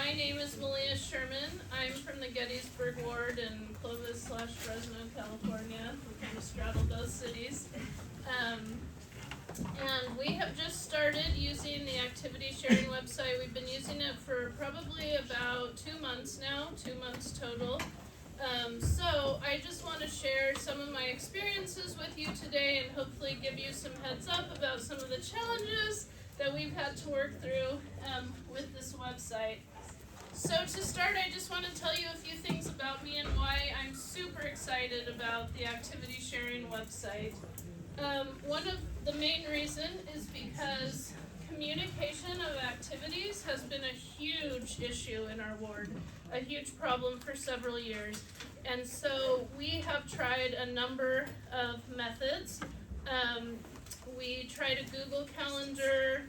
My name is Malia Sherman. I'm from the Gettysburg Ward in Clovis/Fresno, California. We kind of straddle both cities. And we have just started using the activity sharing website. We've been using it for probably about 2 months now, 2 months total. So I just want to share some of my experiences with you today and hopefully give you some heads up about some of the challenges that we've had to work through with this website. So to start, I just want to tell you a few things about me and why I'm super excited about the activity sharing website. One of the main reason is because communication of activities has been a huge issue in our ward, a huge problem for several years. And so we have tried a number of methods. We tried a Google Calendar.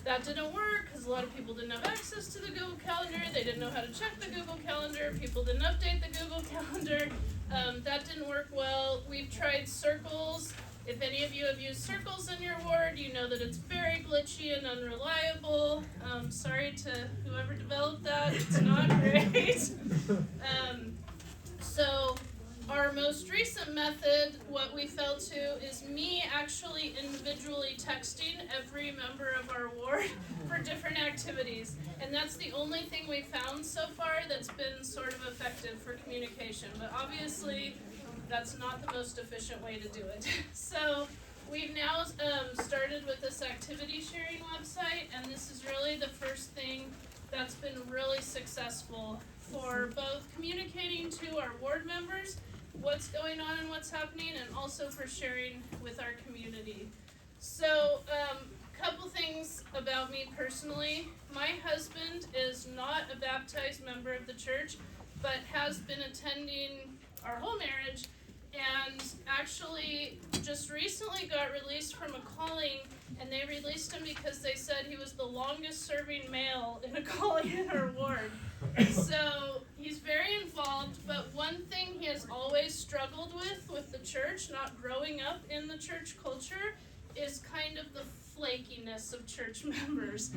That didn't work because a lot of people didn't have access to the Google Calendar. They didn't know how to check the Google Calendar. People didn't update the Google Calendar. That didn't work well. We've tried Circles. If any of you have used Circles in your ward, you know that it's very glitchy and unreliable. Sorry to whoever developed that. It's not great. So our most recent method, what we fell to, is me actually individually texting every member of our ward for different activities. And that's the only thing we found so far that's been sort of effective for communication. But obviously, that's not the most efficient way to do it. So we've now started with this activity sharing website, and this is really the first thing that's been really successful for both communicating to our ward members what's going on and what's happening, and also for sharing with our community. So, couple things about me personally. My husband is not a baptized member of the church, but has been attending our whole marriage, and actually just recently got released from a calling, and they released him because they said he was the longest serving male in a calling in our ward. So he's very involved, but one thing he has always struggled with the church, not growing up in the church culture, is kind of the flakiness of church members.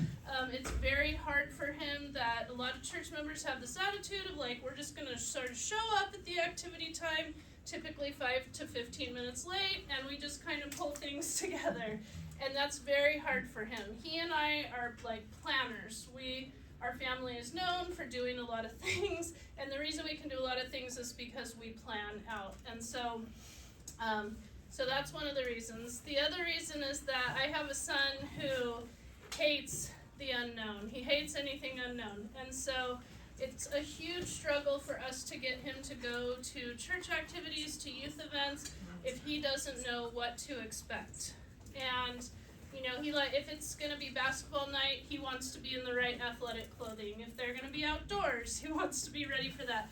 It's very hard for him that a lot of church members have this attitude of like, we're just going to sort of show up at the activity time, typically 5 to 15 minutes late, and we just kind of pull things together. And that's very hard for him. He and I are like planners. Our family is known for doing a lot of things, and the reason we can do a lot of things is because we plan out. And so that's one of the reasons. The other reason is that I have a son who hates the unknown. He hates anything unknown. And so it's a huge struggle for us to get him to go to church activities, to youth events, if he doesn't know what to expect. And you know, if it's going to be basketball night, he wants to be in the right athletic clothing. If they're going to be outdoors, he wants to be ready for that.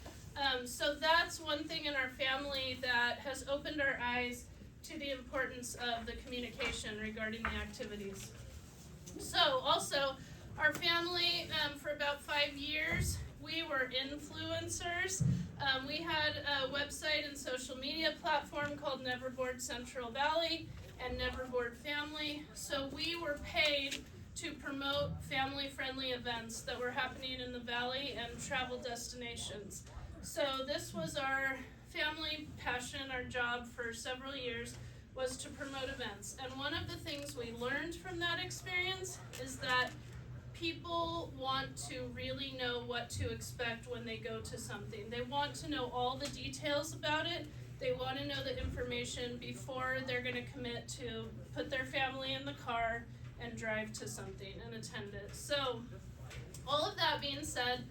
So that's one thing in our family that has opened our eyes to the importance of the communication regarding the activities. So also, our family, for about 5 years, we were influencers. We had a website and social media platform called Never Board Central Valley and Never Board Family. So we were paid to promote family-friendly events that were happening in the valley and travel destinations. So this was our family passion, our job for several years was to promote events. And one of the things we learned from that experience is that people want to really know what to expect when they go to something. They want to know all the details about it. They want to know the information before they're going to commit to put their family in the car and drive to something and attend it. So, all of that being said,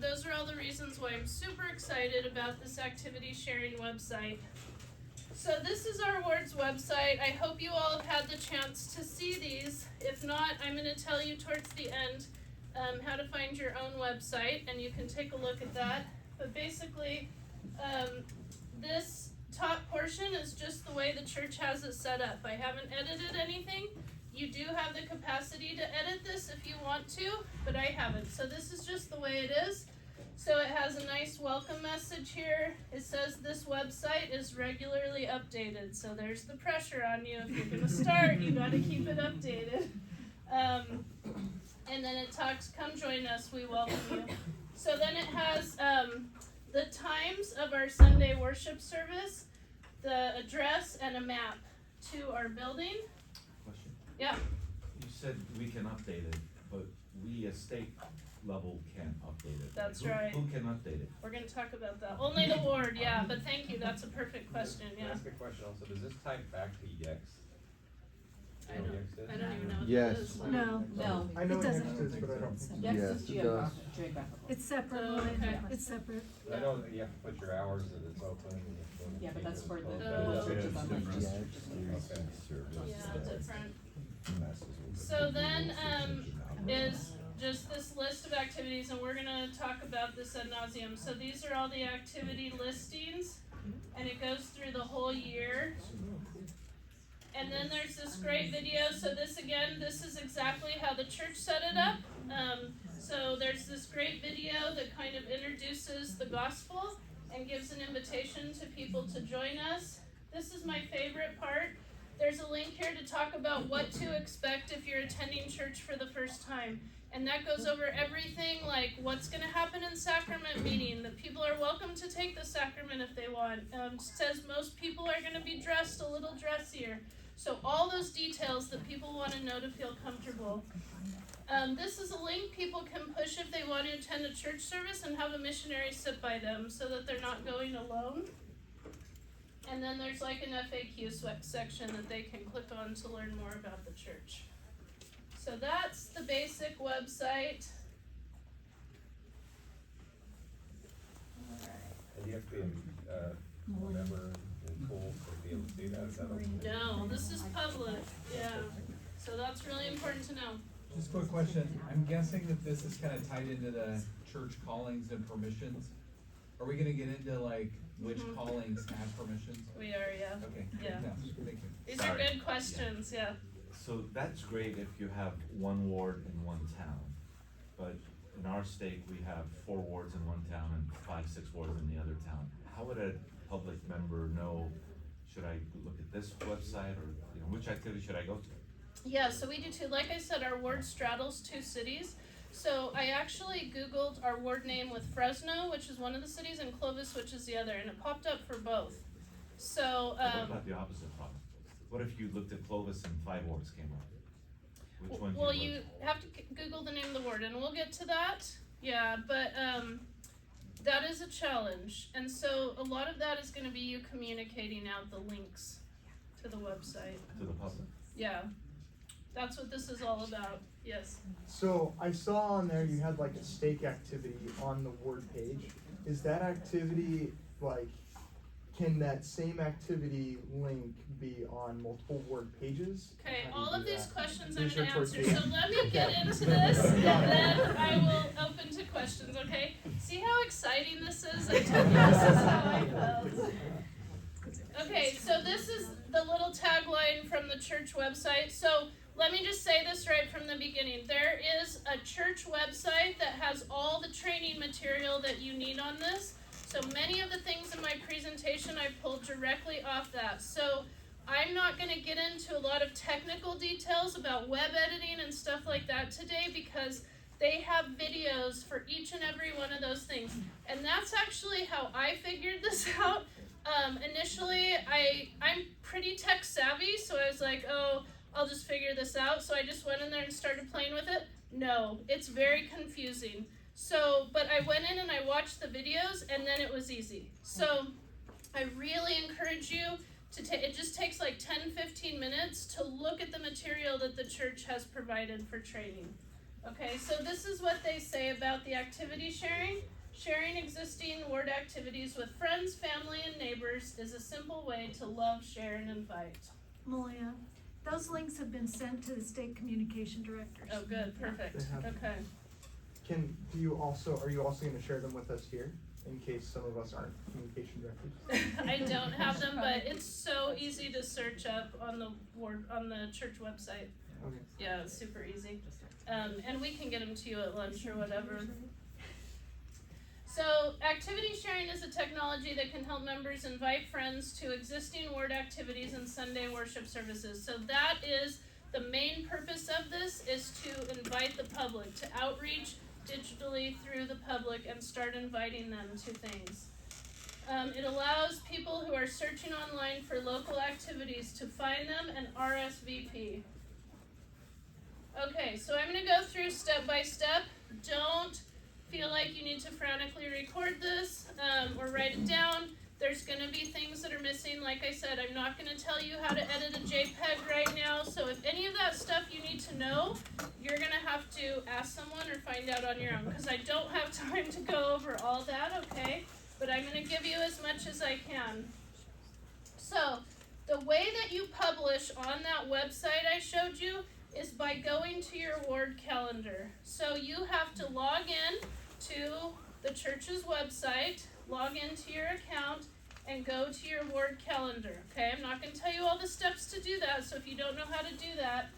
those are all the reasons why I'm super excited about this activity sharing website. So this is our ward's website. I hope you all have had the chance to see these. If not, I'm going to tell you towards the end how to find your own website, and you can take a look at that. But basically, this top portion is just the way the church has it set up. I haven't edited anything. You do have the capacity to edit this if you want to, but I haven't. So this is just the way it is. So it has a nice welcome message here. It says this website is regularly updated. So there's the pressure on you. If you're going to start, you got to keep it updated. and then it talks, come join us, we welcome you. So then it has the times of our Sunday worship service, the address, and a map to our building. Question? Yeah. You said we can update it, but we as state level can't update it. That's Who- right. Who can update it? We're gonna talk about that. Only the ward, yeah, but thank you, that's a perfect question, Can I yeah. ask a question also? Does this type back to Yext? I You know what don't, Yext is? I don't even know what Yes. that is. No, No, I know it it doesn't. is, but I don't think. Yes, Yes, it's it does. geographical. It's separate, Oh, Lloyd. okay. It's separate. I know that you have to put your hours that it's open. and you have to go Yeah, but that's to for the Oh. churches on like just Okay. Yeah, different. So then, is just this list of activities, and we're gonna talk about this ad nauseum. So these are all the activity listings, and it goes through the whole year. And then there's this great video. So this again, this is exactly how the church set it up. So there's this great video that kind of introduces the gospel and gives an invitation to people to join us. This is my favorite part. There's a link here to talk about what to expect if you're attending church for the first time. And that goes over everything like what's going to happen in sacrament meeting, that people are welcome to take the sacrament if they want. Says most people are going to be dressed a little dressier. So all those details that people want to know to feel comfortable. This is a link people can push if they want to attend a church service and have a missionary sit by them so that they're not going alone. And then there's like an FAQ section that they can click on to learn more about the church. So that's the basic website. And you have to be a member in full to be able to do that, is that open? No, this is public, yeah. So that's really important to know. Just a quick question, I'm guessing that this is kinda tied into the church callings and permissions. Are we gonna get into like which Mhm. callings have permissions? We are, yeah. Okay, Yeah. thank you. These are Sorry. good questions, yeah. So that's great if you have one ward in one town. But in our state, we have 4 wards in one town and 5, 6 wards in the other town. How would a public member know, should I look at this website or, which activity should I go to? Yeah, so we do too. Like I said, our ward straddles 2 cities. So I actually Googled our ward name with Fresno, which is one of the cities, and Clovis, which is the other, and it popped up for both. So, What about the opposite problem? What if you looked at Clovis and 5 wards came up? Which one do well, you you look? have to Google the name of the ward, and we'll get to that. Yeah, but that is a challenge, and so a lot of that is going to be you communicating out the links to the website. To the public? Yeah, that's what this is all about. Yes. So I saw on there you had like a stake activity on the ward page. Is that activity like, can that same activity link be on multiple ward pages? Okay, How do you all of do these that? questions I'm These gonna are towards answer, the so end. let me get Okay. into this, and Got it. then I will open to questions, okay? See how exciting this is? I told you this is how I felt. Okay, so this is the little tagline from the church website. So let me just say this right from the beginning. There is a church website that has all the training material that you need on this. So many of the things in my presentation I pulled directly off that. So I'm not going to get into a lot of technical details about web editing and stuff like that today because they have videos for each and every one of those things. And that's actually how I figured this out. Initially, I'm pretty tech savvy, so I was like, oh, I'll just figure this out. So I just went in there and started playing with it. No, it's very confusing. So, but I went in and I watched the videos and then it was easy. So I really encourage you to it just takes like 10-15 minutes to look at the material that the church has provided for training. Okay, so this is what they say about the activity sharing. Sharing existing ward activities with friends, family, and neighbors is a simple way to love, share, and invite. Malia, those links have been sent to the state communication directors. Oh, good, perfect. They have. Okay. Are you also gonna share them with us here, in case some of us aren't communication directors? I don't have them, but it's so easy to search up on the church website. Okay. Yeah, it's super easy. And we can get them to you at lunch or whatever. So, activity sharing is a technology that can help members invite friends to existing ward activities and Sunday worship services. So that is The main purpose of this is to invite the public, to outreach digitally through the public and start inviting them to things. It allows people who are searching online for local activities to find them and RSVP. Okay, so I'm going to go through step by step. Don't feel like you need to frantically record this or write it down. There's going to be things that are missing. Like I said, I'm not going to tell you how to edit a JPEG right now. So if any of that stuff you need to know, you're going to have to ask someone or find out on your own, because I don't have time to go over all that, okay? But I'm going to give you as much as I can. So the way that you publish on that website I showed you is by going to your ward calendar. So you have to log in to the church's website, log into your account, and go to your ward calendar. Okay, I'm not going to tell you all the steps to do that, so if you don't know how to do that,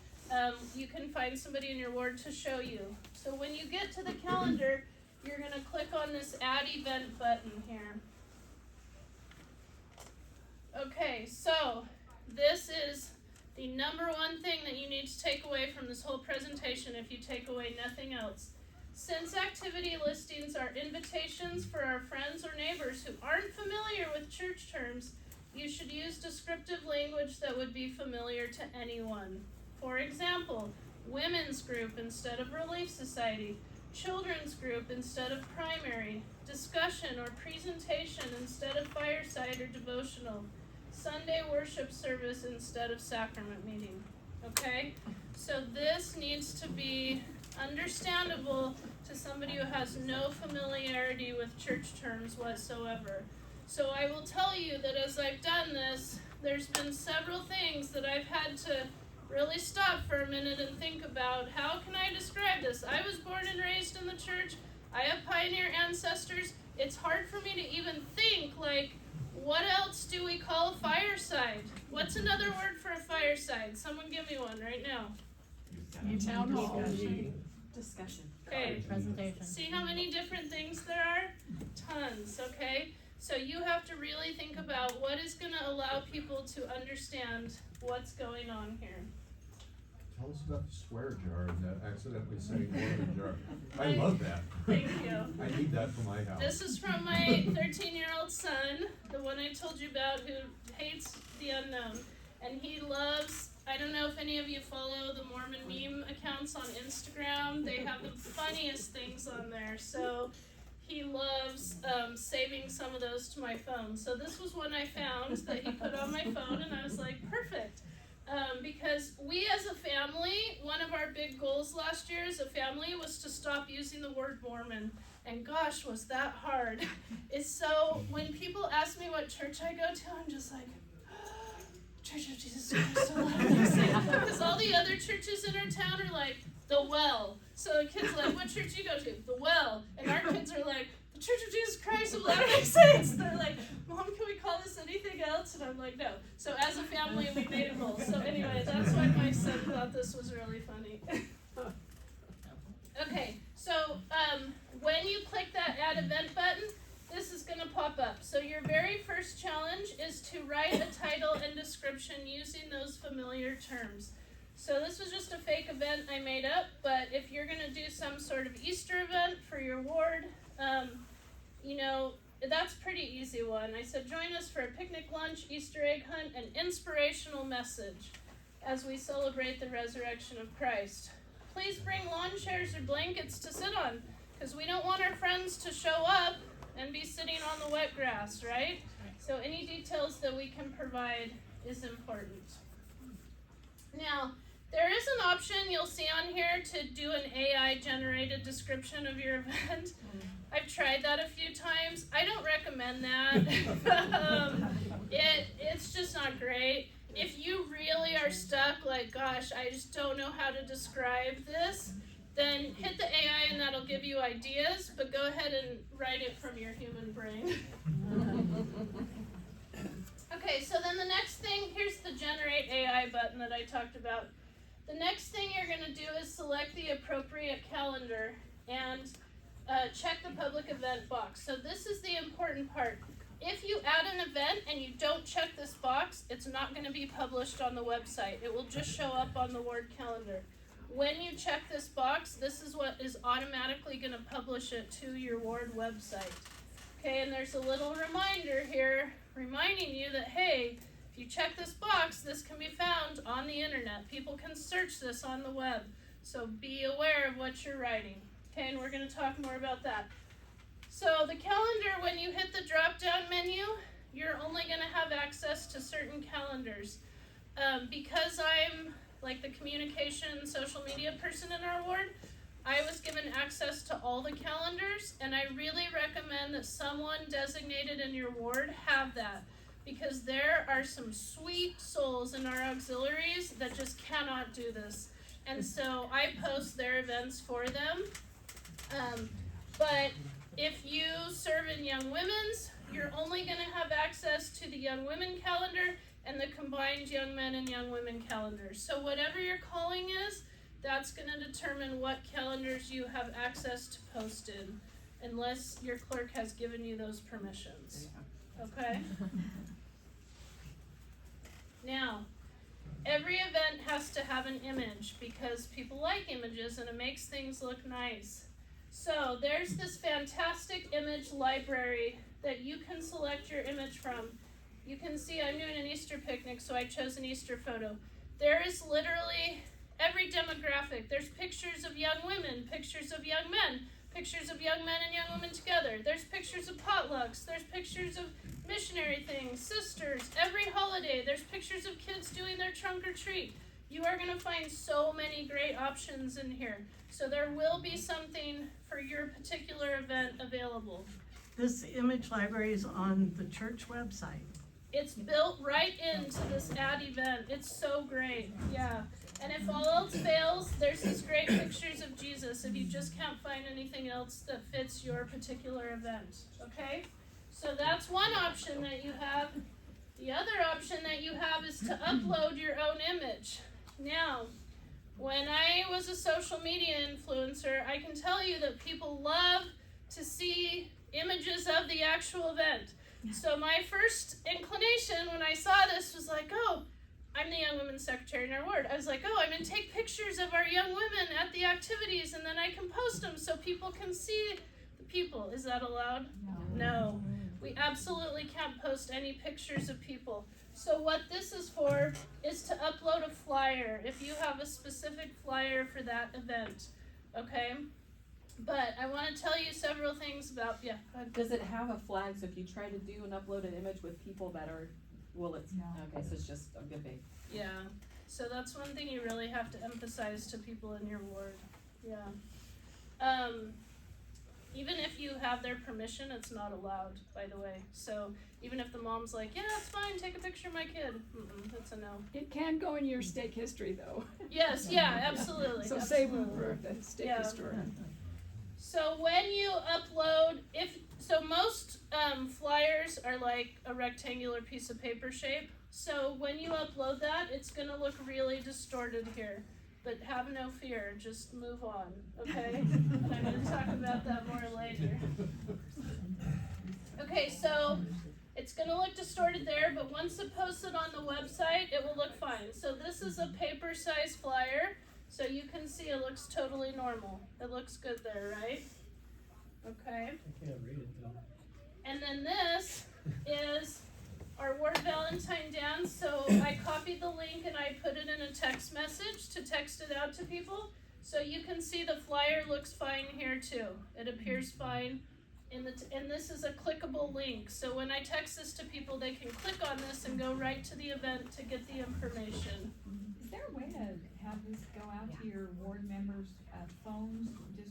you can find somebody in your ward to show you. So when you get to the calendar, you're going to click on this Add Event button here. Okay, so this is the number one thing that you need to take away from this whole presentation if you take away nothing else. Since activity listings are invitations for our friends or neighbors who aren't familiar with church terms, you should use descriptive language that would be familiar to anyone. For example, women's group instead of Relief Society, children's group instead of primary, discussion or presentation instead of fireside or devotional, Sunday worship service instead of sacrament meeting. Okay? So this needs to be understandable to somebody who has no familiarity with church terms whatsoever. So I will tell you that as I've done this, there's been several things that I've had to really stop for a minute and think about. How can I describe this? I was born and raised in the church. I have pioneer ancestors. It's hard for me to even think, like, what else do we call a fireside? What's another word for a fireside? Someone give me one right now. Town hall. Discussion. Okay. Presentation. See how many different things there are? Tons, okay? So you have to really think about what is going to allow people to understand what's going on here. Tell us about the swear jar and accidentally saying Mormon jar. I love that. Thank you. I need that for my house. This is from my 13-year-old son, the one I told you about, who hates the unknown. And he loves, I don't know if any of you follow the Mormon meme accounts on Instagram. They have the funniest things on there. So he loves saving some of those to my phone. So this was one I found that he put on my phone, and I was like, perfect. Because we as a family, one of our big goals last year as a family was to stop using the word Mormon. And gosh, was that hard. It's so, when people ask me what church I go to, I'm just like, Church of Jesus Christ, because all the other churches in our town are like, the Well. So the kids are like, what church do you go to? The Well. And our kids are like, the Church of Jesus Christ of Latter-day Saints. They're like, Mom, can we call this anything else? And I'm like, no. So as a family, we made a rule. So anyway, that's why my son thought this was really funny. Okay, so when you click that Add Event button, this is going to pop up. So your very first challenge is to write a title and description using those familiar terms. So this was just a fake event I made up, but if you're going to do some sort of Easter event for your ward, that's a pretty easy one. I said, join us for a picnic lunch, Easter egg hunt, and inspirational message as we celebrate the resurrection of Christ. Please bring lawn chairs or blankets to sit on, because we don't want our friends to show up and be sitting on the wet grass, right? So any details that we can provide is important. Now, there is an option you'll see on here to do an AI-generated description of your event. I've tried that a few times. I don't recommend that. It's just not great. If you really are stuck, like, gosh, I just don't know how to describe this, then hit the AI and that'll give you ideas, but go ahead and write it from your human brain. Okay, so then the next thing, here's the Generate AI button that I talked about. The next thing you're going to do is select the appropriate calendar and check the public event box. So this is the important part. if you add an event and you don't check this box, it's not gonna be published on the website. It will just show up on the ward calendar. When you check this box, this is what is automatically gonna publish it to your ward website. Okay, and there's a little reminder here reminding you that, hey, if you check this box, this can be found on the internet. People can search this on the web. So be aware of what you're writing. Okay, and we're gonna talk more about that. So the calendar, when you hit the drop-down menu, you're only gonna have access to certain calendars. Because I'm like the communication, social media person in our ward, I was given access to all the calendars, and I really recommend that someone designated in your ward have that, because there are some sweet souls in our auxiliaries that just cannot do this. And so I post their events for them. But if you serve in Young Women's, you're only going to have access to the Young Women calendar and the combined Young Men and Young Women calendars. So whatever your calling is, that's going to determine what calendars you have access to post in, unless your clerk has given you those permissions. Okay? Now, every event has to have an image because people like images and it makes things look nice. So there's this fantastic image library that you can select your image from. You can see I'm doing an Easter picnic, so I chose an Easter photo. There is literally every demographic. There's pictures of young women, pictures of young men, pictures of young men and young women together. There's pictures of potlucks. There's pictures of missionary things, sisters, every holiday. There's pictures of kids doing their trunk or treat. You are going to find so many great options in here. So there will be something for your particular event available. This image library is on the church website. It's built right into this ad event. It's so great. Yeah. And if all else fails, there's these great pictures of Jesus if you just can't find anything else that fits your particular event. Okay? So that's one option that you have. The other option that you have is to upload your own image. Now, when I was a social media influencer, I can tell you that people love to see images of the actual event. So my first inclination when I saw this was like, oh, I'm the Young Women's Secretary in our ward. I was like, oh, I'm going to take pictures of our young women at the activities and then I can post them so people can see the people. Is that allowed? No. We absolutely can't post any pictures of people. So what this is for is to upload a flyer if you have a specific flyer for that event. Okay? But I want to tell you several things about, yeah, go ahead. Does it have a flag, so if you try to do and upload an image with people that are, okay, so it's just a good big. Yeah, so that's one thing you really have to emphasize to people in your ward. Yeah. Even if you have their permission, it's not allowed, by the way. So even if the mom's like, yeah, it's fine, take a picture of my kid. That's a no. It can go in your stake history though. Yes, yeah, absolutely. So absolutely. save them for the stake Yeah. historian. So when you upload, most flyers are like a rectangular piece of paper shape. So when you upload that, it's gonna look really distorted here. But have no fear, just move on, okay? I'm gonna talk about that more later. Okay, so it's gonna look distorted there, but once it posted on the website, it will look fine. So this is a paper size flyer. So you can see it looks totally normal. It looks good there, right? Okay. I can't read it though. And then this is our Ward Valentine dance. So I copied the link and I put it in a text message to text it out to people. So you can see the flyer looks fine here too. It appears fine. And this is a clickable link. So when I text this to people, they can click on this and go right to the event to get the information. Is there a way to have this go out to your ward members' phones, just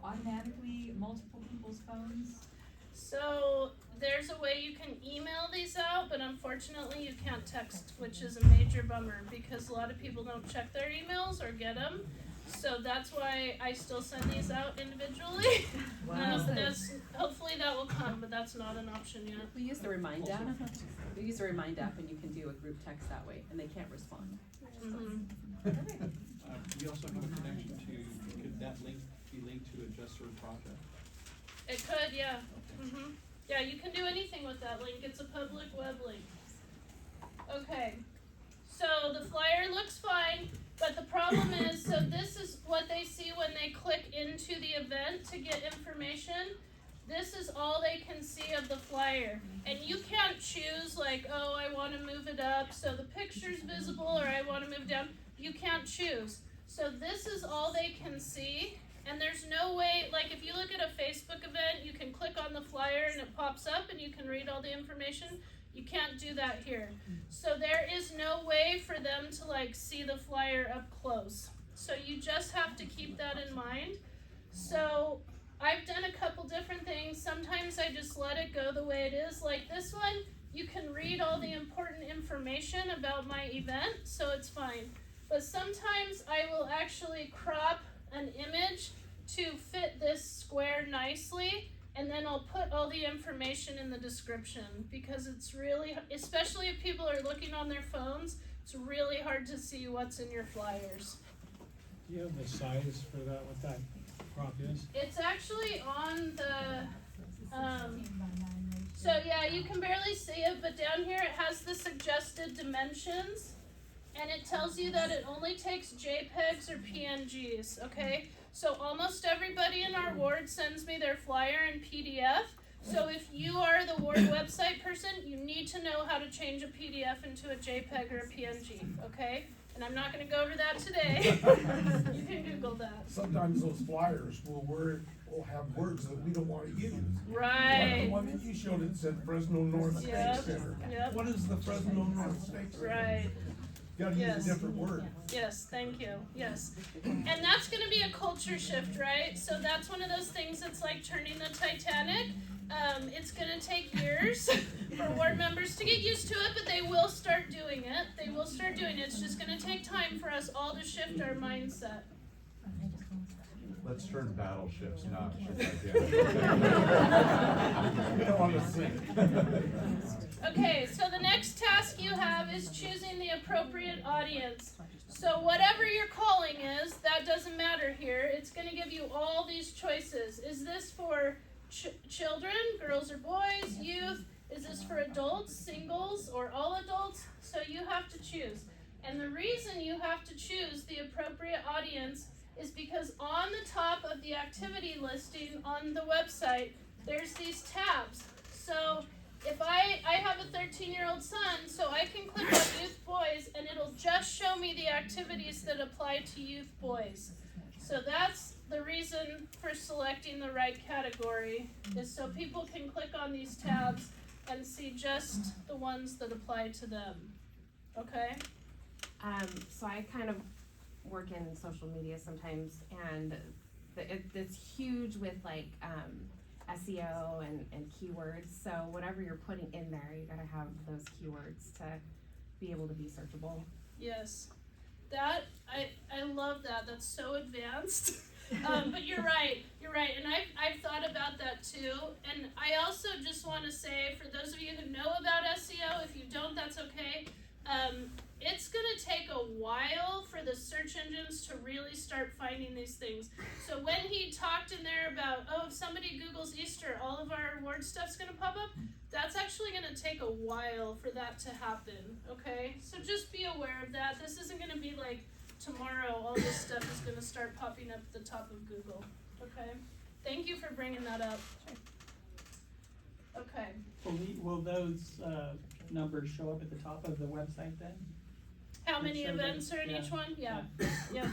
automatically multiple people's phones? So there's a way you can email these out, but unfortunately you can't text, which is a major bummer because a lot of people don't check their emails or get them. So that's why I still send these out individually. Hopefully that will come, but that's not an option yet. We use the Remind app. We use the Remind app and you can do a group text that way and they can't respond. Mm-hmm. We also have a connection to, could that link be linked to a Just Serve project? It could, yeah. Yeah, you can do anything with that link. It's a public web link. Okay. So the flyer looks fine, but the problem is, so this is what they see when they click into the event to get information. This is all they can see of the flyer. And you can't choose like, oh, I want to move it up so the picture's visible, or I want to move down. You can't choose. So this is all they can see. And there's no way, like if you look at a Facebook event, you can click on the flyer and it pops up and you can read all the information. You can't do that here. So there is no way for them to like see the flyer up close. So you just have to keep that in mind. So I've done a couple different things. Sometimes I just let it go the way it is. Like this one, you can read all the important information about my event, so it's fine. But sometimes I will actually crop an image to fit this square nicely, and then I'll put all the information in the description, because it's really, especially if people are looking on their phones, it's really hard to see what's in your flyers. Do you have the size for that, what that crop is? It's actually on the, so yeah, you can barely see it, but down here it has the suggested dimensions. And it tells you that it only takes JPEGs or PNGs, okay? So almost everybody in our ward sends me their flyer in PDF. So if you are the ward website person, you need to know how to change a PDF into a JPEG or a PNG, okay? And I'm not gonna go over that today. You can Google that. Sometimes those flyers will have words that we don't wanna use. Like Right. the one that you showed, it said Fresno North State Yep, Center. yep. What is the Fresno North State Center? Right. Gotta use Yes. a different word. Yes, thank you. Yes. And that's going to be a culture shift, right? So that's one of those things that's like turning the Titanic. It's going to take years for ward members to get used to it, but they will start doing it. They will start doing it. It's just going to take time for us all to shift our mindset. Let's turn battleships, not We don't wanna sink. Okay, so the next task you have is choosing the appropriate audience. So whatever your calling is, that doesn't matter here. It's going to give you all these choices. Is this for children, girls or boys, youth? Is this for adults, singles, or all adults? So you have to choose. And the reason you have to choose the appropriate audience is because on the top of the activity listing on the website, there's these tabs. So if I have a 13-year-old son, so I can click on youth boys and it'll just show me the activities that apply to youth boys. So that's the reason for selecting the right category, is so people can click on these tabs and see just the ones that apply to them. Okay? So I kind of work in social media sometimes, and it's huge with like SEO and keywords. So whatever you're putting in there, you gotta have those keywords to be able to be searchable. Yes. That, I love that. That's so advanced. But you're right. And I've thought about that too. And I also just want to say, for those of you who know about SEO, if you don't, that's okay. It's going to take a while for the search engines to really start finding these things. So when he talked in there about, oh, if somebody Googles Easter, all of our award stuff's going to pop up, that's actually going to take a while for that to happen, okay? So just be aware of that. This isn't going to be like tomorrow all this stuff is going to start popping up at the top of Google, okay? Thank you for bringing that up. Okay. Will those numbers show up at the top of the website then? How many events are in each one? Yeah. Yeah.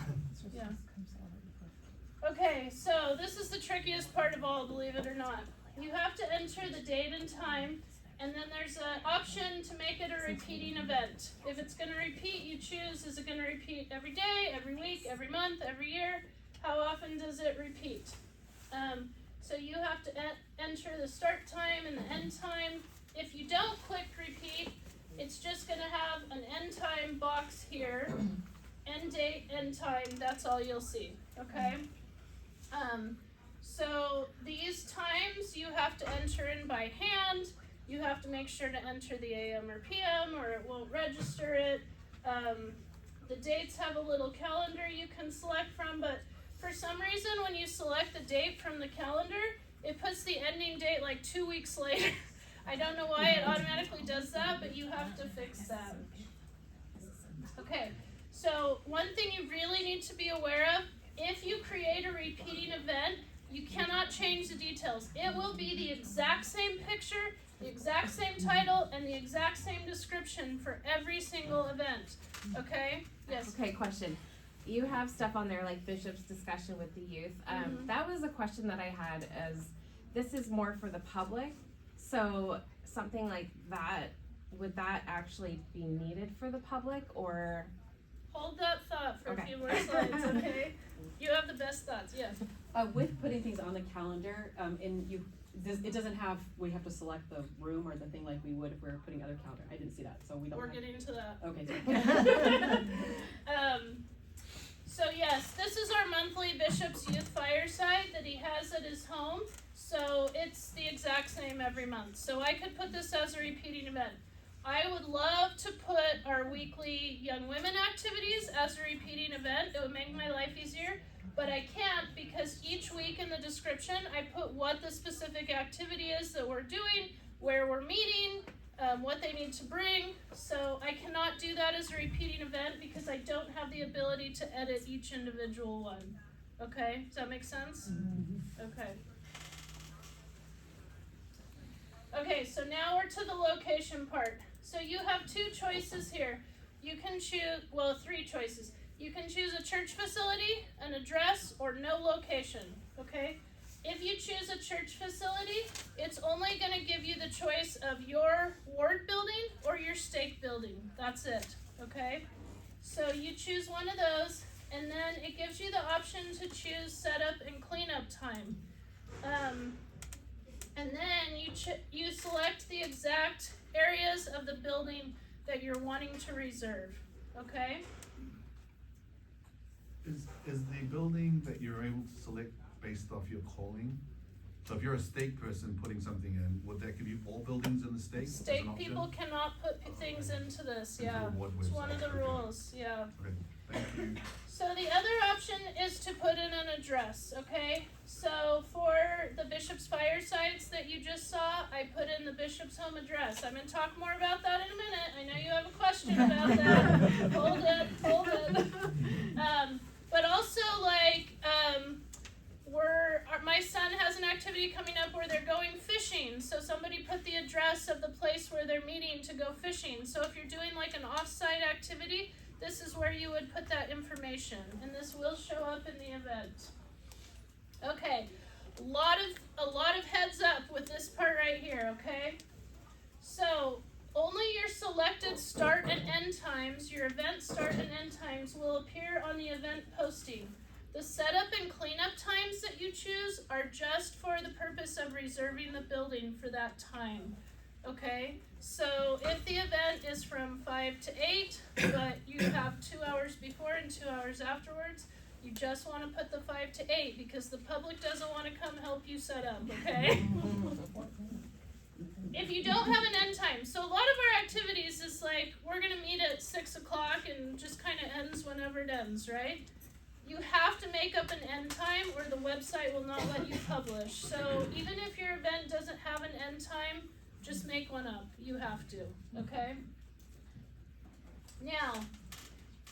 Okay, so this is the trickiest part of all, believe it or not. You have to enter the date and time, and then there's an option to make it a repeating event. If it's going to repeat, you choose, is it going to repeat every day, every week, every month, every year? How often does it repeat? So you have to enter the start time and the end time. If you don't click repeat, it's just going to have an end time box here. End date, end time, that's all you'll see, okay? So these times you have to enter in by hand. You have to make sure to enter the AM or PM or it won't register it. The dates have a little calendar you can select from, but for some reason when you select the date from the calendar, it puts the ending date like 2 weeks later. I don't know why it automatically does that, but you have to fix that. Okay, so one thing you really need to be aware of, if you create a repeating event, you cannot change the details. It will be the exact same picture, the exact same title, and the exact same description for every single event. Okay? Yes? Okay, question. You have stuff on there like Bishop's discussion with the youth. That was a question that I had as, this is more for the public, so something like that, would that actually be needed for the public, or? Hold that thought for Okay. a few more slides, okay? You have the best thoughts, yes. With putting things on the calendar, it doesn't have, we have to select the room or the thing like we would if we were putting other calendar. I didn't see that, so we don't We're have. getting to that. Okay. So yes, this is our monthly Bishop's Youth Fireside that he has at his home. So it's the exact same every month. So I could put this as a repeating event. I would love to put our weekly young women activities as a repeating event. It would make my life easier, but I can't because each week in the description I put what the specific activity is that we're doing, where we're meeting, what they need to bring. So I cannot do that as a repeating event because I don't have the ability to edit each individual one. Okay, does that make sense? Okay. Okay, so now we're to the location part. So you have two choices here. You can choose, well, three choices. You can choose a church facility, an address, or no location, okay? If you choose a church facility, it's only going to give you the choice of your ward building or your stake building. That's it, okay? So you choose one of those, and then it gives you the option to choose setup and cleanup time. And then you select the exact areas of the building that you're wanting to reserve, okay? Is the building that you're able to select based off your calling? So if you're a stake person putting something in, would that give you all buildings in the stake? as an Stake option? people cannot put things into this, Into yeah. the ward It's one website, of the okay. rules, yeah. Okay, thank you. So the other option is to put in an address, okay? So for the Bishop's Firesides that you just saw, I put in the Bishop's home address. I'm gonna talk more about that in a minute. I know you have a question about that. Hold it. But also my son has an activity coming up where they're going fishing. So somebody put the address of the place where they're meeting to go fishing. So if you're doing like an off-site activity, this is where you would put that information, and this will show up in the event. Okay, a lot of heads up with this part right here, okay? So only your selected start and end times, your event start and end times, will appear on the event posting. The setup and cleanup times that you choose are just for the purpose of reserving the building for that time. Okay, so if the event is from 5 to 8, but you have 2 hours before and 2 hours afterwards, you just want to put the 5 to 8 because the public doesn't want to come help you set up, okay? If you don't have an end time, so a lot of our activities is like, we're going to meet at 6 o'clock and just kind of ends whenever it ends, right? You have to make up an end time or the website will not let you publish. So even if your event doesn't have an end time, just make one up. You have to, okay? Now,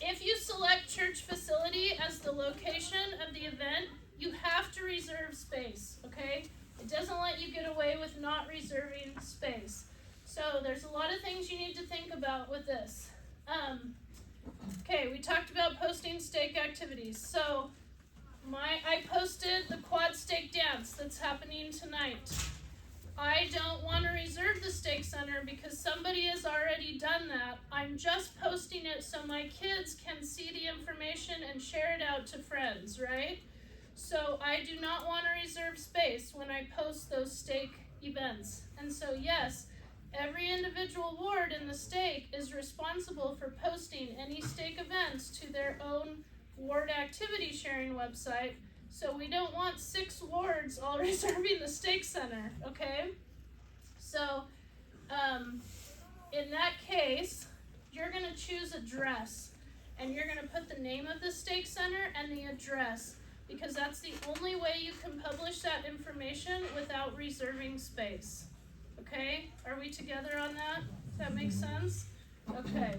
if you select church facility as the location of the event, you have to reserve space, okay? It doesn't let you get away with not reserving space. So there's a lot of things you need to think about with this. Okay, we talked about posting stake activities. So I posted the quad stake dance that's happening tonight. I don't want to reserve the stake center because somebody has already done that. I'm just posting it so my kids can see the information and share it out to friends, right? So I do not want to reserve space when I post those stake events. And so yes, every individual ward in the stake is responsible for posting any stake events to their own ward activity sharing website. So we don't want 6 wards all reserving the stake center, okay? So in that case, you're gonna choose address and you're gonna put the name of the stake center and the address. because that's the only way you can publish that information without reserving space. Okay, are we together on that? Does that make sense? Okay.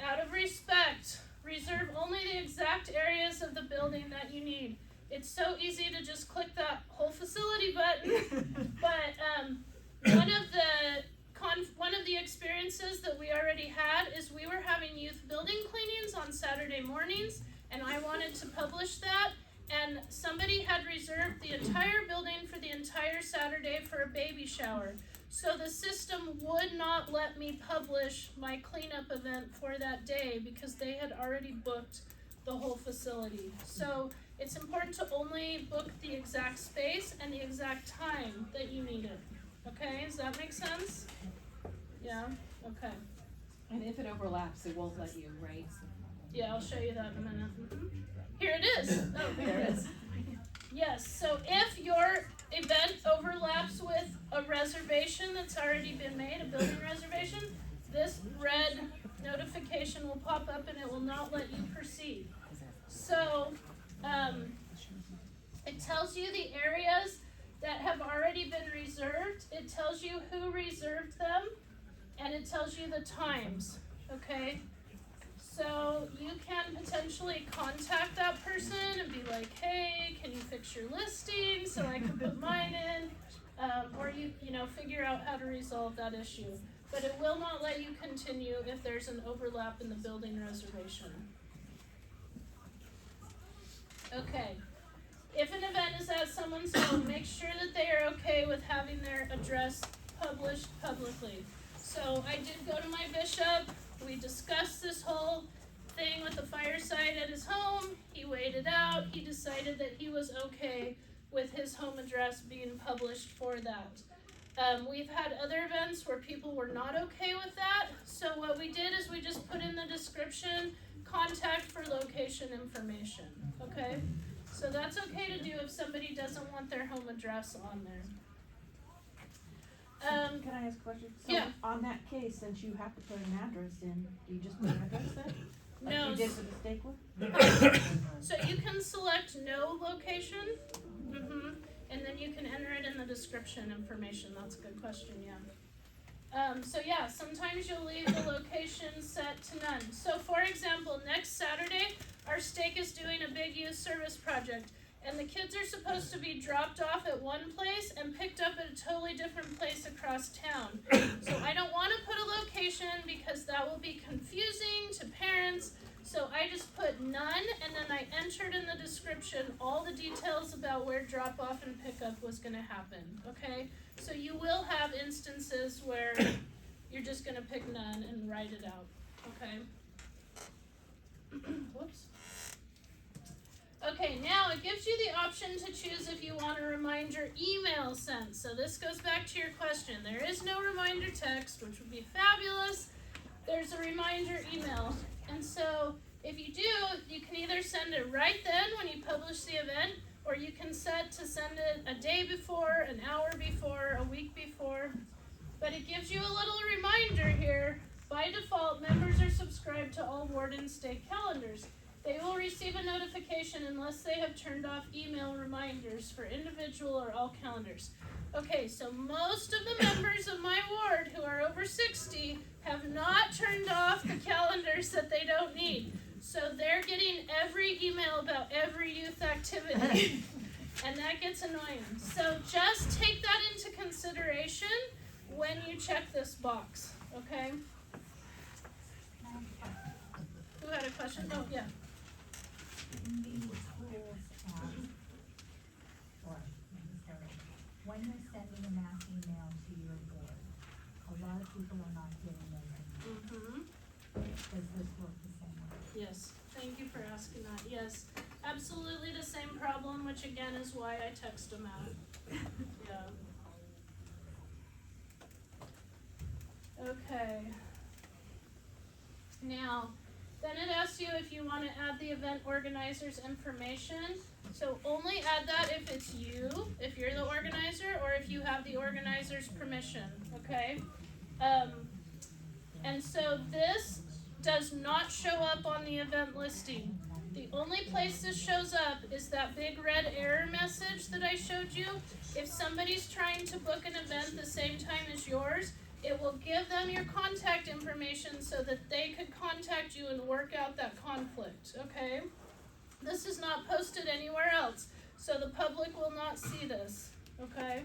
Out of respect, reserve only the exact areas of the building that you need. It's so easy to just click that whole facility button, but one of the experiences that we already had is we were having youth building cleanings on Saturday mornings, and I wanted to publish that, and somebody had reserved the entire building for the entire Saturday for a baby shower. So the system would not let me publish my cleanup event for that day because they had already booked the whole facility. So it's important to only book the exact space and the exact time that you need it. Okay, does that make sense? Yeah, okay. And if it overlaps, it won't let you, right? Yeah, I'll show you that in a minute. Mhm. Here it is. Oh, there it is. Yes, so if your event overlaps with a reservation that's already been made, a building reservation, this red notification will pop up and it will not let you proceed. So, it tells you the areas that have already been reserved, it tells you who reserved them, and it tells you the times, okay? So you can potentially contact that person and be like, hey, can you fix your listing so I can put mine in? Or you know, figure out how to resolve that issue. But it will not let you continue if there's an overlap in the building reservation. Okay. If an event is at someone's home, make sure that they are okay with having their address published publicly. So I did go to my bishop. We discussed this whole thing with the fireside at his home. He weighed it out. He decided that he was okay with his home address being published for that. We've had other events where people were not okay with that. So what we did is we just put in the description, contact for location information. Okay? So that's okay to do if somebody doesn't want their home address on there. Can I ask a question? So Yeah. on that case, since you have to put an address in, do you just put an address then? Like No. you did with the steak one? So you can select no location, and then you can enter it in the description information. That's a good question, yeah. So yeah, sometimes you'll leave the location set to none. So for example, next Saturday, our stake is doing a big youth service project, and the kids are supposed to be dropped off at one place and picked up at a totally different place across town. So I don't want to put a location because that will be confusing to parents. So I just put none, and then I entered in the description all the details about where drop off and pickup was going to happen, okay? So you will have instances where you're just going to pick none and write it out, okay? Whoops. Okay, now it gives you the option to choose if you want a reminder email sent. So this goes back to your question. There is no reminder text, which would be fabulous. There's a reminder email. And so if you do, you can either send it right then when you publish the event, or you can set to send it a day before, an hour before, a week before. But it gives you a little reminder here. By default, members are subscribed to all Warden Stake calendars. They will receive a notification unless they have turned off email reminders for individual or all calendars. Okay, so most of the members of my ward who are over 60 have not turned off the calendars that they don't need. So they're getting every email about every youth activity, and that gets annoying. So just take that into consideration when you check this box, okay? Who had a question? Oh, yeah. In the schools, or when you're sending a mass email to your board, a lot of people are not getting those. Does this work the same way? Yes, thank you for asking that. Yes, absolutely the same problem, which again is why I text them out. Yeah. Okay. Now, then it asks you if you want to add the event organizer's information. So only add that if it's you, if you're the organizer, or if you have the organizer's permission, okay? And so this does not show up on the event listing. The only place this shows up is that big red error message that I showed you. If somebody's trying to book an event the same time as yours, it will give them your contact information so that they could contact you and work out that conflict, okay? This is not posted anywhere else, so the public will not see this, okay?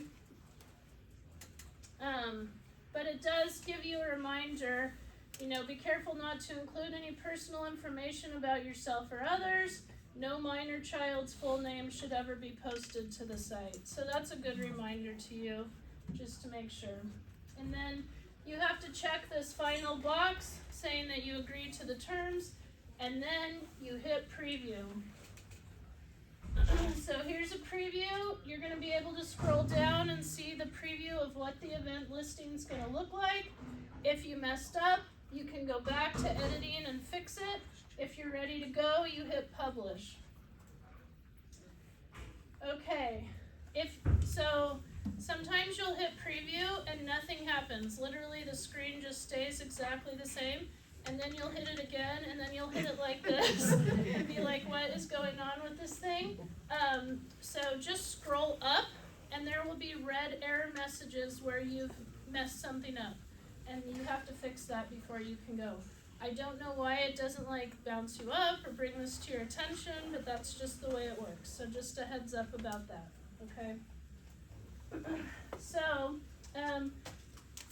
But it does give you a reminder, you know, be careful not to include any personal information about yourself or others. No minor child's full name should ever be posted to the site. So that's a good reminder to you, just to make sure. And then you have to check this final box saying that you agree to the terms, and then you hit preview. So here's a preview. You're going to be able to scroll down and see the preview of what the event listing is going to look like. If you messed up, you can go back to editing and fix it. If you're ready to go, you hit publish. Okay, sometimes you'll hit preview and nothing happens. Literally the screen just stays exactly the same, and then you'll hit it again, and then you'll hit it like this and be like, what is going on with this thing? So just scroll up and there will be red error messages where you've messed something up, and you have to fix that before you can go. I don't know why it doesn't like bounce you up or bring this to your attention, but that's just the way it works. So just a heads up about that, okay? So,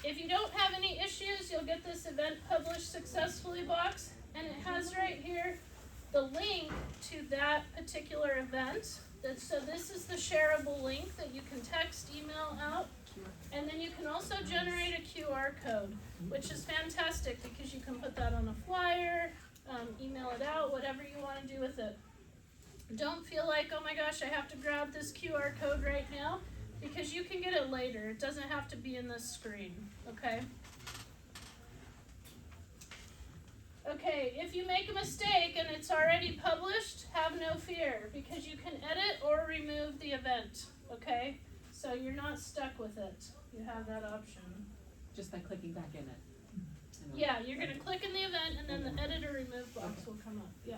if you don't have any issues, you'll get this event published successfully box, and it has right here the link to that particular event. So this is the shareable link that you can text, email out, and then you can also generate a QR code, which is fantastic because you can put that on a flyer, email it out, whatever you want to do with it. Don't feel like, oh my gosh, I have to grab this QR code right now, because you can get it later. It doesn't have to be in this screen, okay? Okay, if you make a mistake and it's already published, have no fear, because you can edit or remove the event, okay? So you're not stuck with it. You have that option. Just by clicking back in it. Yeah, you're going to click in the event, and then the edit or remove box will come up, yeah.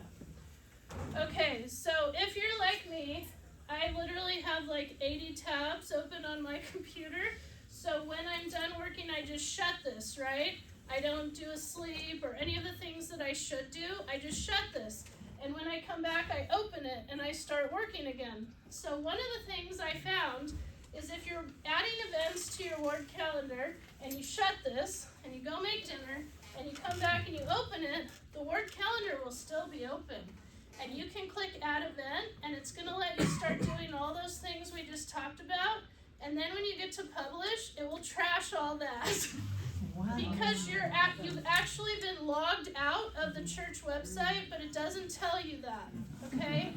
Okay, so if you're like me, I literally have like 80 tabs open on my computer, so when I'm done working, I just shut this, right? I don't do a sleep or any of the things that I should do. I just shut this. And when I come back, I open it and I start working again. So one of the things I found is if you're adding events to your ward calendar and you shut this and you go make dinner and you come back and you open it, the ward calendar will still be open. And you can click add event and it's going to let you start doing all those things we just talked about. And then when you get to publish, it will trash all that. Because you've actually been logged out of the church website, but it doesn't tell you that, okay?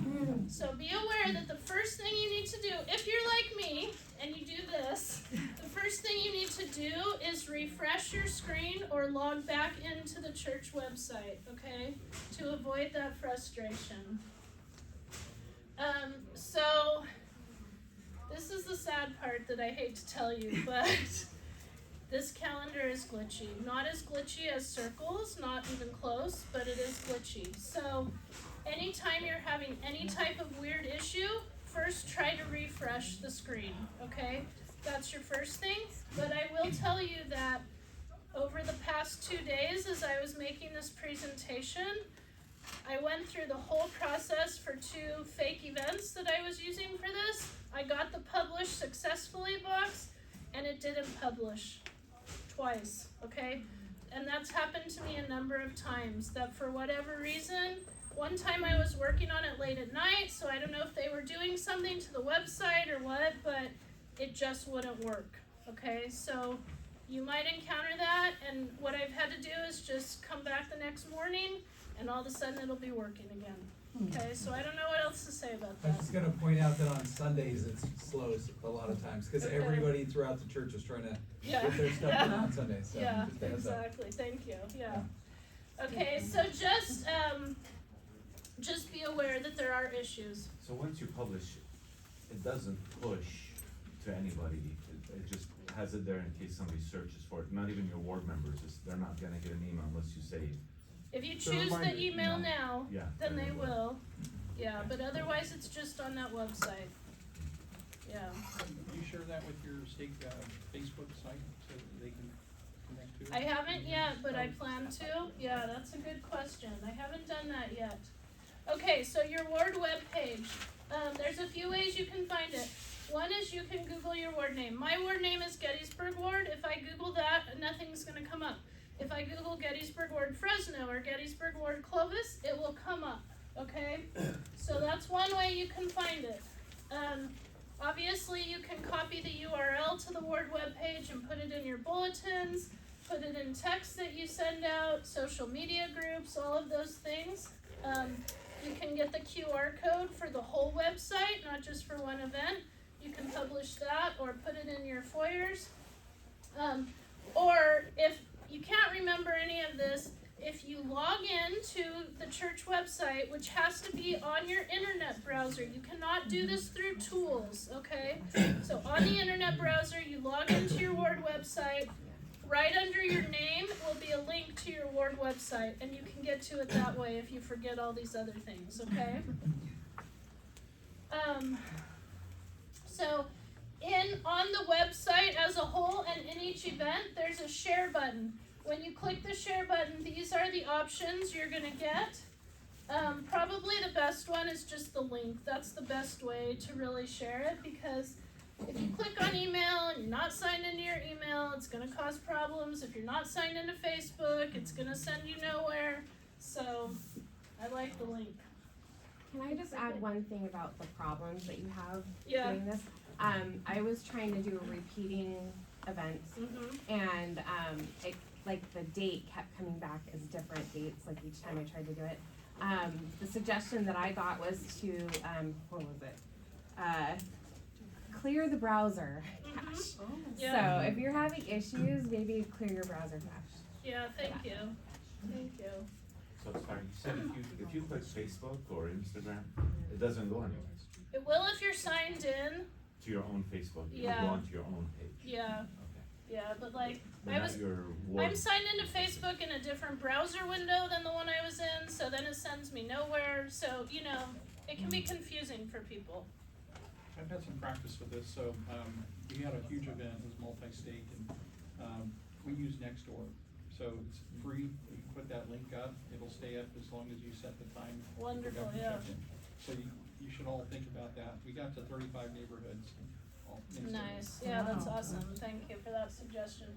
So be aware that the first thing you need to do, if you're like me and you do this, the first thing you need to do is refresh your screen or log back into the church website, okay? To avoid that frustration. So this is the sad part that I hate to tell you, but this calendar is glitchy. Not as glitchy as circles, not even close, but it is glitchy. So anytime you're having any type of weird issue, first try to refresh the screen, okay? That's your first thing. But I will tell you that over the past 2 days as I was making this presentation, I went through the whole process for 2 fake events that I was using for this. I got the publish successfully box, and it didn't publish twice, okay? And that's happened to me a number of times, that for whatever reason, one time I was working on it late at night, so I don't know if they were doing something to the website or what, but it just wouldn't work, okay? So you might encounter that, and what I've had to do is just come back the next morning, and all of a sudden it'll be working again. Okay, so I don't know what else to say about I'm that. just gonna point out that on Sundays it's slow a lot of times, cause Okay. everybody throughout the church is trying to Yeah. get their stuff done on Sundays, so Yeah, just a heads up. exactly, thank you, yeah. Okay, so just be aware that there are issues. So once you publish, it doesn't push to anybody, it just has it there in case somebody searches for it, not even your ward members, they're not gonna get an email unless you save. If you So choose the remind me. email now, Yeah, then then they they will. will. Yeah, but otherwise it's just on that website. Yeah. Do you share that with your stake, Facebook site so that they can connect to it? I haven't yet, but I plan to. Yeah, that's a good question. I haven't done that yet. Okay, so your ward webpage. There's a few ways you can find it. One is you can Google your ward name. My ward name is Gettysburg Ward. If I Google that, nothing's gonna come up. If I Google Gettysburg Ward Fresno or Gettysburg Ward Clovis, it will come up. Okay? So that's one way you can find it. Obviously, you can copy the URL to the ward webpage and put it in your bulletins, put it in text that you send out, social media groups, all of those things. You can get the QR code for the whole website, not just for one event. You can publish that or put it in your foyers. Or if you can't remember any of this, if you log in to the church website, which has to be on your internet browser, you cannot do this through tools, okay? So on the internet browser, you log into your ward website. Right under your name will be a link to your ward website, and you can get to it that way if you forget all these other things, okay? So on the website as a whole and in each event, there's a share button. When you click the share button, these are the options you're gonna get. Probably the best one is just the link. That's the best way to really share it, because if you click on email and you're not signed into your email, it's gonna cause problems. If you're not signed into Facebook, it's gonna send you nowhere. So I like the link. Can I just add one thing about the problems that you have Yeah. doing this? I was trying to do a repeating events, and it, like, the date kept coming back as different dates, like each time I tried to do it. The suggestion that I got was to, what was it? Clear the browser cache. Yeah. So if you're having issues, maybe clear your browser cache. Yeah, thank you. Thank you. So sorry, you said if you click Facebook or Instagram, it doesn't go anywhere It will if you're signed in. to your own Facebook. You Yeah. go onto your own page. Yeah. Okay. Yeah, but like But I not was your ward. I'm signed into Facebook in a different browser window than the one I was in, so then it sends me nowhere. So, you know, it can be confusing for people. I've had some practice with this, so, we had a huge event, it was multi-state, and, we use Nextdoor. So it's free, you can put that link up, it'll stay up as long as you set the time. for Wonderful, government yeah. check-in. So you should all think about that. We got to 35 neighborhoods. all instantly. Nice. Yeah, that's awesome. Thank you for that suggestion.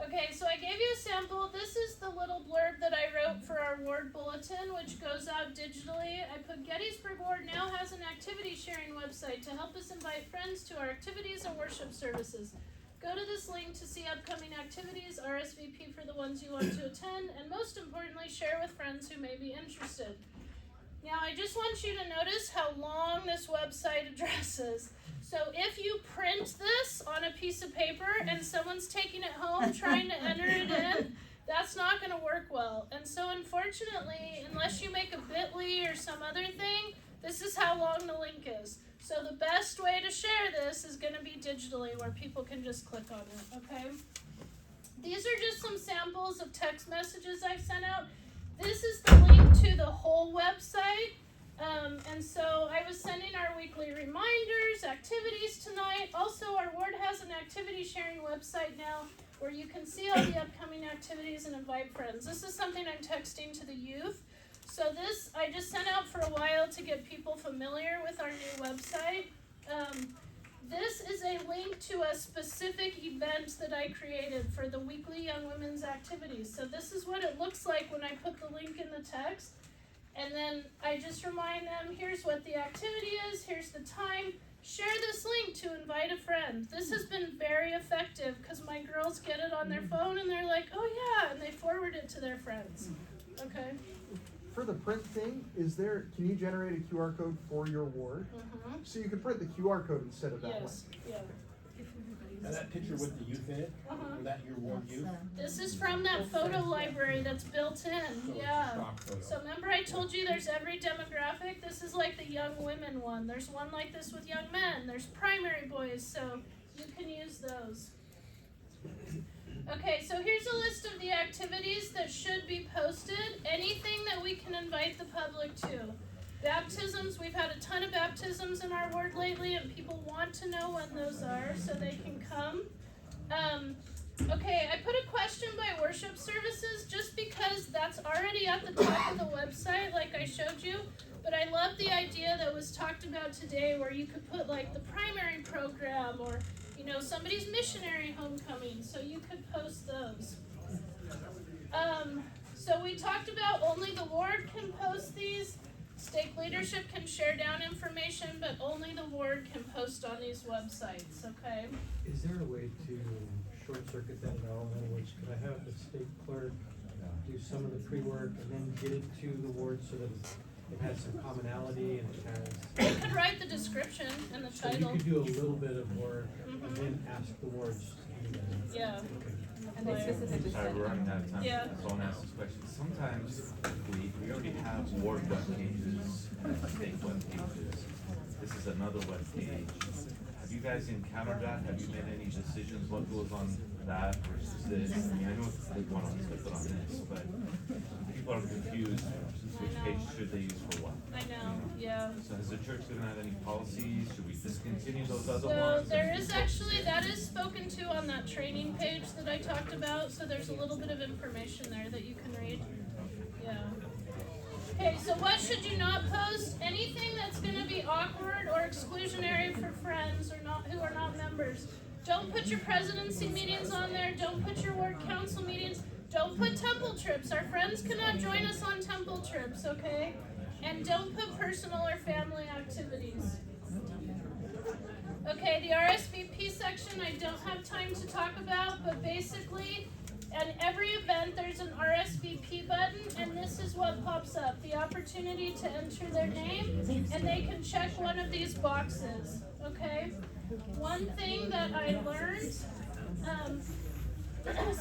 Okay, so I gave you a sample. This is the little blurb that I wrote for our ward bulletin, which goes out digitally. I put Gettysburg Ward now has an activity sharing website to help us invite friends to our activities and worship services. Go to this link to see upcoming activities, RSVP for the ones you want to attend, and most importantly, share with friends who may be interested. Now, I just want you to notice how long this website address is. So if you print this on a piece of paper and someone's taking it home trying to enter it in, that's not going to work well. And so unfortunately, unless you make a bit.ly or some other thing, this is how long the link is. So the best way to share this is going to be digitally, where people can just click on it, okay? These are just some samples of text messages I've sent out. This is the link to the whole website. And so I was sending our weekly reminders, activities tonight. Also, our ward has an activity sharing website now where you can see all the upcoming activities and invite friends. This is something I'm texting to the youth. So this I just sent out for a while to get people familiar with our new website. This is a link to a specific event that I created for the weekly Young Women's activities. So this is what it looks like when I put the link in the text. And then I just remind them, here's what the activity is, here's the time. Share this link to invite a friend. This has been very effective because my girls get it on their phone and they're like, oh yeah, and they forward it to their friends. Okay? For the print thing, can you generate a QR code for your ward? So you could print the QR code instead of that Yes, link. yeah. And that picture with the youth in it, was that your ward youth? This is from that photo library that's built in, yeah. So remember I told you there's every demographic? This is like the young women one. There's one like this with young men. There's primary boys, so you can use those. Okay, so here's a list of the activities that should be posted. Anything that we can invite the public to. Baptisms, we've had a ton of baptisms in our ward lately, and people want to know when those are so they can come. Okay, I put a question by worship services just because that's already at the top of the website, like I showed you. But I love the idea that was talked about today where you could put like the primary program or, you know, somebody's missionary homecoming, so you could post those. So we talked about only the ward can post these. Stake leadership can share down information, but only the ward can post on these websites, okay? Is there a way to short circuit that at all? In other words, could I have the state clerk do some of the pre-work and then get it to the ward so that it has some commonality and it has... You could write the description and the So title. you could do a little bit of work and then ask the wards to do that? Yeah. Okay. And they specifically Sorry, said, we're running out of time. Yeah. So I want to ask this question. Sometimes we already have ward web pages and state web pages. This is another web page. Have you guys encountered that? Have you made any decisions? What goes on that versus this? I mean, I know they want to put on this, but people are confused. Which page should they use for what? I know, yeah. So has the church gonna have any policies? Should we discontinue those other So ones? there is actually, that is spoken to on that training page that I talked about, so there's a little bit of information there that you can read. Yeah. Okay, so what should you not post? Anything that's gonna be awkward or exclusionary for friends or not, who are not members. Don't put your presidency meetings on there, don't put your ward council meetings, don't put temple trips. Our friends cannot join us on temple trips, okay? And don't put personal or family activities. Okay, the RSVP section I don't have time to talk about, but basically, at every event there's an RSVP button, and this is what pops up. The opportunity to enter their name, and they can check one of these boxes, okay? One thing that I learned,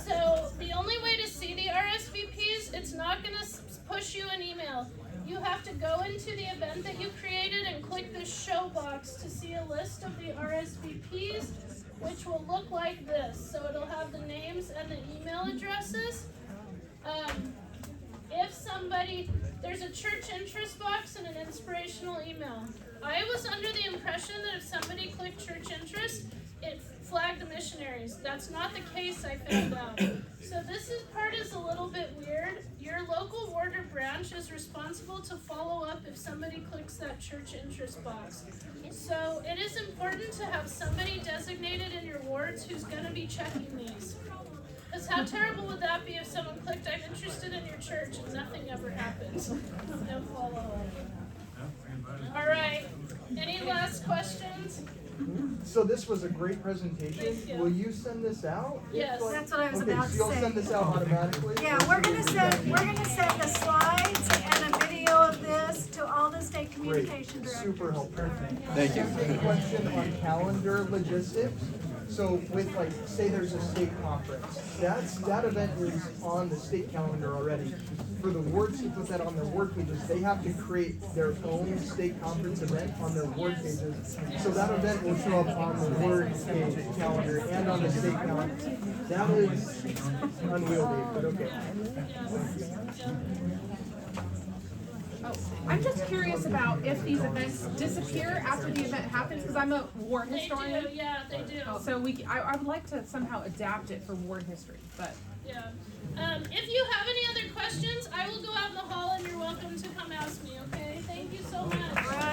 so the only way to see the RSVPs, it's not gonna push you an email. You have to go into the event that you created and click this show box to see a list of the RSVPs, which will look like this. So it'll have the names and the email addresses. If somebody, there's a church interest box and an inspirational email. I was under the impression that if somebody clicked church interest, it flagged the missionaries. That's not the case, I found out. So this part is a little bit weird. Your local ward or branch is responsible to follow up if somebody clicks that church interest box. So it is important to have somebody designated in your wards who's going to be checking these. Because how terrible would that be if someone clicked, I'm interested in your church, and nothing ever happens? No follow-up. All right. Any last questions? So this was a great presentation. Thank you. Will you send this out? Yes. That's what I was Okay, about so to you'll say. send this out automatically? Yeah, we're gonna send the slides and a video of this to all the state communication Great, directors. super helpful. Thank you. Second question on calendar logistics. So with like, say there's a state conference, that event is on the state calendar already. For the wards to put that on their ward pages, they have to create their own state conference event on their ward pages. So that event will show up on the ward page calendar and on the state calendar. That is unwieldy, but okay. I'm just curious about if these events disappear after the event happens, because I'm a ward They historian. do, yeah, they do. So I would like to somehow adapt it for ward history, but. Yeah. If you have any other questions, I will go out in the hall and you're welcome to come ask me, okay? Thank you so much.